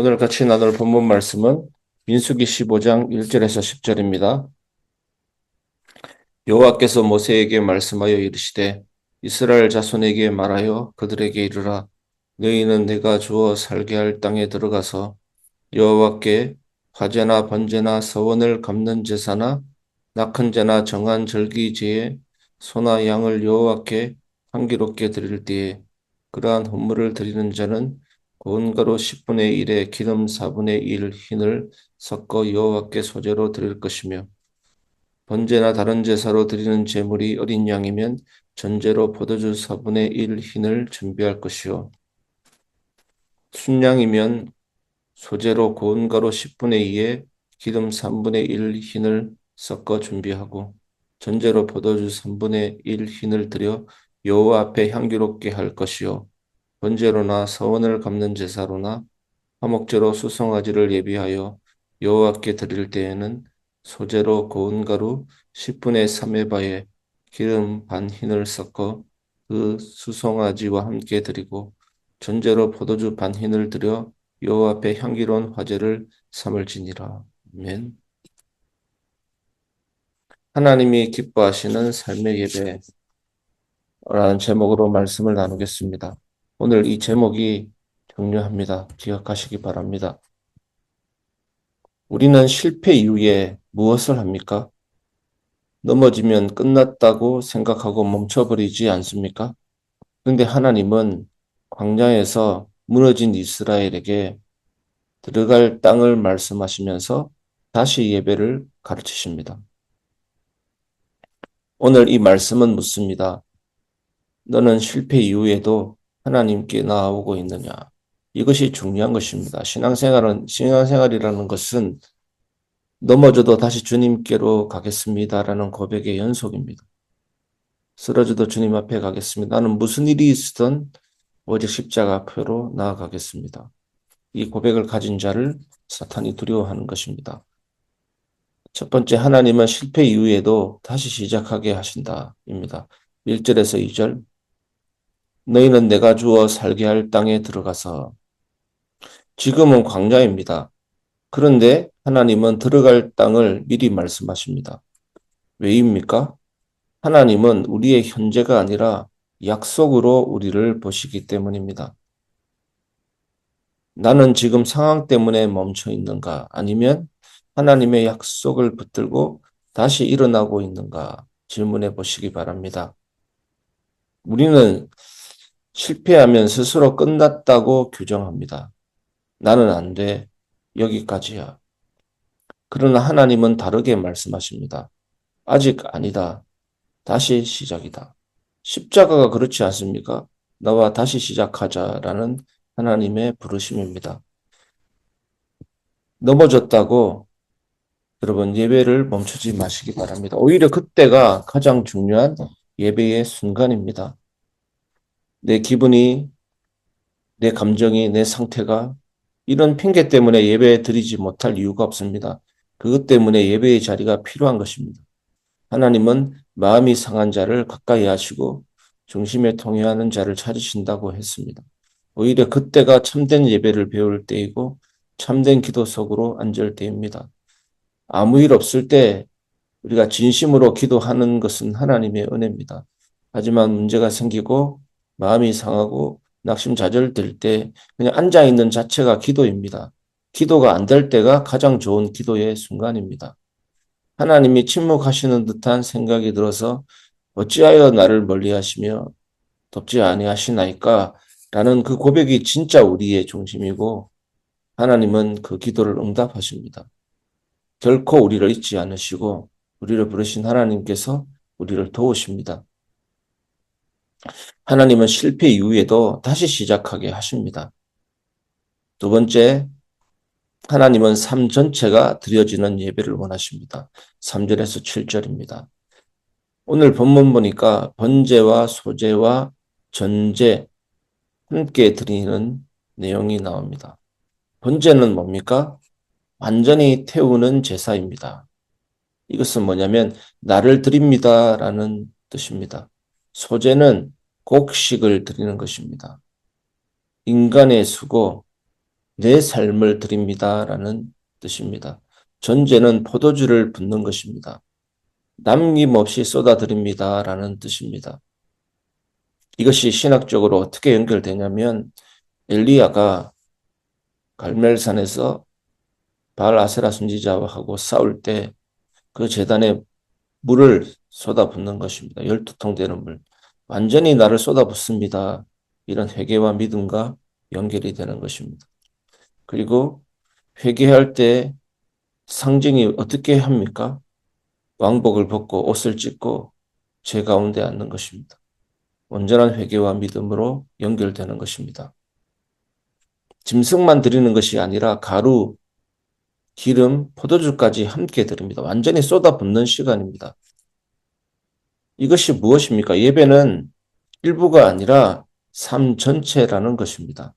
오늘 같이 나눌 본문 말씀은 민수기 15장 1절에서 10절입니다. 여호와께서 모세에게 말씀하여 이르시되 이스라엘 자손에게 말하여 그들에게 이르라. 너희는 내가 주어 살게 할 땅에 들어가서 여호와께 화제나 번제나 서원을 갚는 제사나 낙헌제나 정한 절기제에 소나 양을 여호와께 향기롭게 드릴 때에 그러한 헌물을 드리는 자는 고운 가루 10분의 1에 기름 4분의 1 흰을 섞어 여호와께 소제로 드릴 것이며 번제나 다른 제사로 드리는 제물이 어린 양이면 전제로 포도주 4분의 1 흰을 준비할 것이요 순양이면 소재로 고운 가루 10분의 2에 기름 3분의 1 흰을 섞어 준비하고 전제로 포도주 3분의 1 흰을 들여 여호와 앞에 향기롭게 할 것이요 번제로나 서원을 갚는 제사로나 화목제로 수송아지를 예비하여 여호와께 드릴 때에는 소재로 고운 가루 10분의 3의 바에 기름 반 흰을 섞어 그 수송아지와 함께 드리고 전제로 포도주 반 흰을 들여 여호와 앞에 향기로운 화제를 삼을지니라. 아멘. 하나님이 기뻐하시는 삶의 예배라는 제목으로 말씀을 나누겠습니다. 오늘 이 제목이 중요합니다. 기억하시기 바랍니다. 우리는 실패 이후에 무엇을 합니까? 넘어지면 끝났다고 생각하고 멈춰버리지 않습니까? 그런데 하나님은 광야에서 무너진 이스라엘에게 들어갈 땅을 말씀하시면서 다시 예배를 가르치십니다. 오늘 이 말씀은 묻습니다. 너는 실패 이후에도 하나님께 나아오고 있느냐? 이것이 중요한 것입니다. 신앙생활이라는 것은 넘어져도 다시 주님께로 가겠습니다라는 고백의 연속입니다. 쓰러져도 주님 앞에 가겠습니다. 나는 무슨 일이 있든 오직 십자가 앞으로 나아가겠습니다. 이 고백을 가진 자를 사탄이 두려워하는 것입니다. 첫 번째, 하나님은 실패 이후에도 다시 시작하게 하신다입니다. 1절에서 2절. 너희는 내가 주어 살게 할 땅에 들어가서 지금은 광야입니다. 그런데 하나님은 들어갈 땅을 미리 말씀하십니다. 왜입니까? 하나님은 우리의 현재가 아니라 약속으로 우리를 보시기 때문입니다. 나는 지금 상황 때문에 멈춰 있는가? 아니면 하나님의 약속을 붙들고 다시 일어나고 있는가? 질문해 보시기 바랍니다. 우리는 실패하면 스스로 끝났다고 규정합니다. 나는 안 돼. 여기까지야. 그러나 하나님은 다르게 말씀하십니다. 아직 아니다. 다시 시작이다. 십자가가 그렇지 않습니까? 나와 다시 시작하자라는 하나님의 부르심입니다. 넘어졌다고 여러분 예배를 멈추지 마시기 바랍니다. 오히려 그때가 가장 중요한 예배의 순간입니다. 내 기분이, 내 감정이, 내 상태가 이런 핑계 때문에 예배 드리지 못할 이유가 없습니다. 그것 때문에 예배의 자리가 필요한 것입니다. 하나님은 마음이 상한 자를 가까이 하시고 중심에 통회하는 자를 찾으신다고 했습니다. 오히려 그때가 참된 예배를 배울 때이고 참된 기도 속으로 앉을 때입니다. 아무 일 없을 때 우리가 진심으로 기도하는 것은 하나님의 은혜입니다. 하지만 문제가 생기고 마음이 상하고 낙심좌절될 때 그냥 앉아있는 자체가 기도입니다. 기도가 안 될 때가 가장 좋은 기도의 순간입니다. 하나님이 침묵하시는 듯한 생각이 들어서 어찌하여 나를 멀리하시며 돕지 아니하시나이까 라는 그 고백이 진짜 우리의 중심이고 하나님은 그 기도를 응답하십니다. 결코 우리를 잊지 않으시고 우리를 부르신 하나님께서 우리를 도우십니다. 하나님은 실패 이후에도 다시 시작하게 하십니다. 두 번째, 하나님은 삶 전체가 드려지는 예배를 원하십니다. 3절에서 7절입니다. 오늘 본문 보니까 번제와 소제와 전제 함께 드리는 내용이 나옵니다. 번제는 뭡니까? 완전히 태우는 제사입니다. 이것은 뭐냐면 나를 드립니다라는 뜻입니다. 소제는 곡식을 드리는 것입니다. 인간의 수고, 내 삶을 드립니다라는 뜻입니다. 전제는 포도주를 붓는 것입니다. 남김없이 쏟아드립니다라는 뜻입니다. 이것이 신학적으로 어떻게 연결되냐면 엘리야가 갈멜산에서 바알 아세라 선지자하고 싸울 때 그 제단에 물을 쏟아붓는 것입니다. 12통 되는 물. 완전히 나를 쏟아붓습니다. 이런 회개와 믿음과 연결이 되는 것입니다. 그리고 회개할 때 상징이 어떻게 합니까? 왕복을 벗고 옷을 찢고 제 가운데 앉는 것입니다. 온전한 회개와 믿음으로 연결되는 것입니다. 짐승만 드리는 것이 아니라 가루, 기름, 포도주까지 함께 드립니다. 완전히 쏟아붓는 시간입니다. 이것이 무엇입니까? 예배는 일부가 아니라 삶 전체라는 것입니다.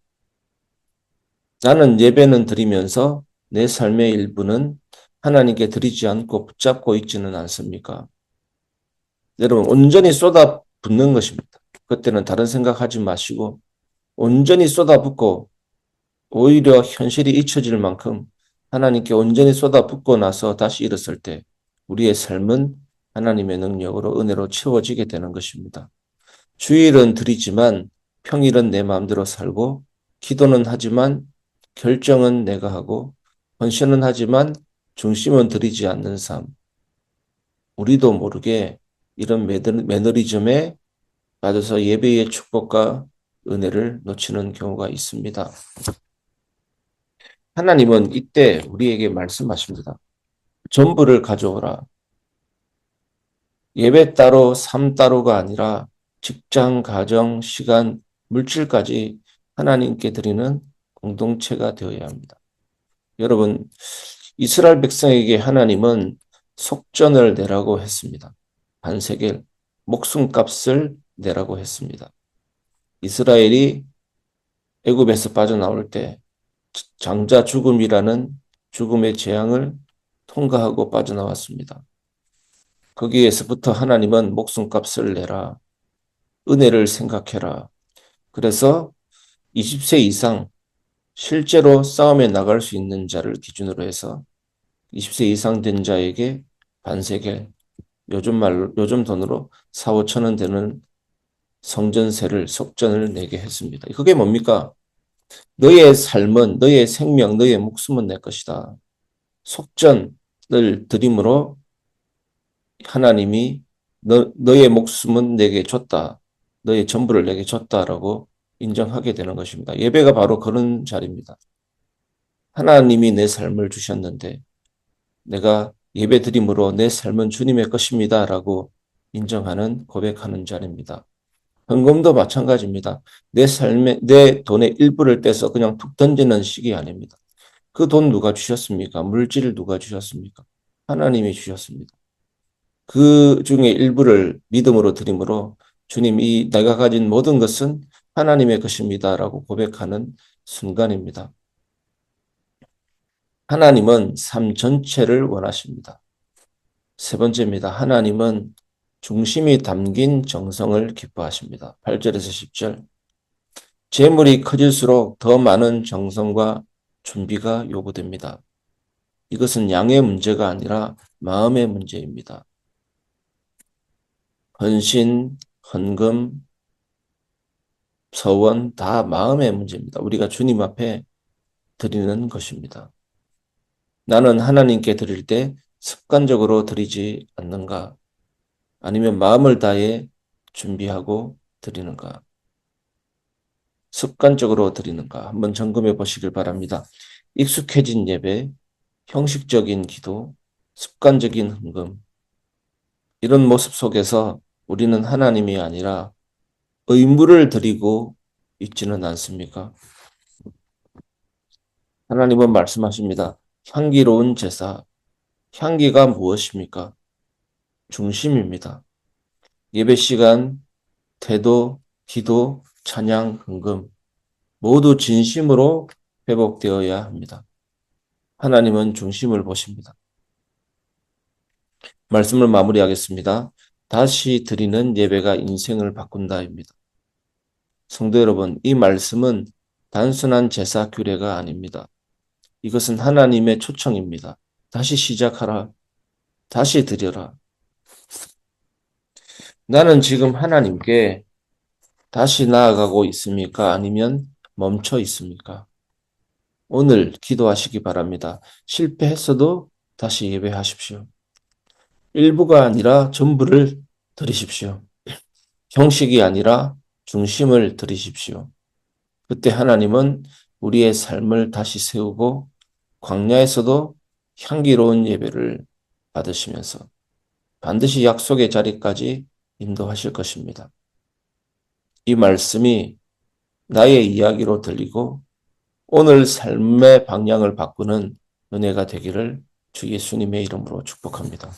나는 예배는 드리면서 내 삶의 일부는 하나님께 드리지 않고 붙잡고 있지는 않습니까? 여러분, 온전히 쏟아붓는 것입니다. 그때는 다른 생각하지 마시고 온전히 쏟아붓고 오히려 현실이 잊혀질 만큼 하나님께 온전히 쏟아붓고 나서 다시 일어설 때 우리의 삶은 하나님의 능력으로 은혜로 채워지게 되는 것입니다. 주일은 드리지만 평일은 내 마음대로 살고 기도는 하지만 결정은 내가 하고 헌신은 하지만 중심은 드리지 않는 삶. 우리도 모르게 이런 매너리즘에 빠져서 예배의 축복과 은혜를 놓치는 경우가 있습니다. 하나님은 이때 우리에게 말씀하십니다. 전부를 가져오라. 예배 따로 삶 따로가 아니라 직장, 가정, 시간, 물질까지 하나님께 드리는 공동체가 되어야 합니다. 여러분, 이스라엘 백성에게 하나님은 속전을 내라고 했습니다. 반세겔, 목숨값을 내라고 했습니다. 이스라엘이 애굽에서 빠져나올 때 장자 죽음이라는 죽음의 재앙을 통과하고 빠져나왔습니다. 거기에서부터 하나님은 목숨값을 내라. 은혜를 생각해라. 그래서 20세 이상 실제로 싸움에 나갈 수 있는 자를 기준으로 해서 20세 이상 된 자에게 반세겔, 요즘 돈으로 4, 5천 원 되는 성전세를 속전을 내게 했습니다. 그게 뭡니까? 너의 삶은, 너의 생명, 너의 목숨은 내 것이다. 속전을 드림으로 하나님이 너의 목숨은 내게 줬다. 너의 전부를 내게 줬다라고 인정하게 되는 것입니다. 예배가 바로 그런 자리입니다. 하나님이 내 삶을 주셨는데 내가 예배 드림으로 내 삶은 주님의 것입니다. 라고 인정하는 고백하는 자리입니다. 헌금도 마찬가지입니다. 내 돈의 일부를 떼서 그냥 툭 던지는 식이 아닙니다. 그 돈 누가 주셨습니까? 물질을 누가 주셨습니까? 하나님이 주셨습니다. 그 중에 일부를 믿음으로 드림으로 주님, 이 내가 가진 모든 것은 하나님의 것입니다. 라고 고백하는 순간입니다. 하나님은 삶 전체를 원하십니다. 세 번째입니다. 하나님은 중심이 담긴 정성을 기뻐하십니다. 8절에서 10절. 재물이 커질수록 더 많은 정성과 준비가 요구됩니다. 이것은 양의 문제가 아니라 마음의 문제입니다. 헌신, 헌금, 서원 다 마음의 문제입니다. 우리가 주님 앞에 드리는 것입니다. 나는 하나님께 드릴 때 습관적으로 드리지 않는가? 아니면 마음을 다해 준비하고 드리는가? 습관적으로 드리는가? 한번 점검해 보시길 바랍니다. 익숙해진 예배, 형식적인 기도, 습관적인 헌금, 이런 모습 속에서 우리는 하나님이 아니라 의무를 드리고 있지는 않습니까? 하나님은 말씀하십니다. 향기로운 제사, 향기가 무엇입니까? 중심입니다. 예배 시간, 태도, 기도, 찬양, 헌금 모두 진심으로 회복되어야 합니다. 하나님은 중심을 보십니다. 말씀을 마무리하겠습니다. 다시 드리는 예배가 인생을 바꾼다입니다. 성도 여러분, 이 말씀은 단순한 제사 규례가 아닙니다. 이것은 하나님의 초청입니다. 다시 시작하라. 다시 드려라. 나는 지금 하나님께 다시 나아가고 있습니까? 아니면 멈춰 있습니까? 오늘 기도하시기 바랍니다. 실패했어도 다시 예배하십시오. 일부가 아니라 전부를 드리십시오. 형식이 아니라 중심을 드리십시오. 그때 하나님은 우리의 삶을 다시 세우고 광야에서도 향기로운 예배를 받으시면서 반드시 약속의 자리까지 인도하실 것입니다. 이 말씀이 나의 이야기로 들리고 오늘 삶의 방향을 바꾸는 은혜가 되기를 주 예수님의 이름으로 축복합니다.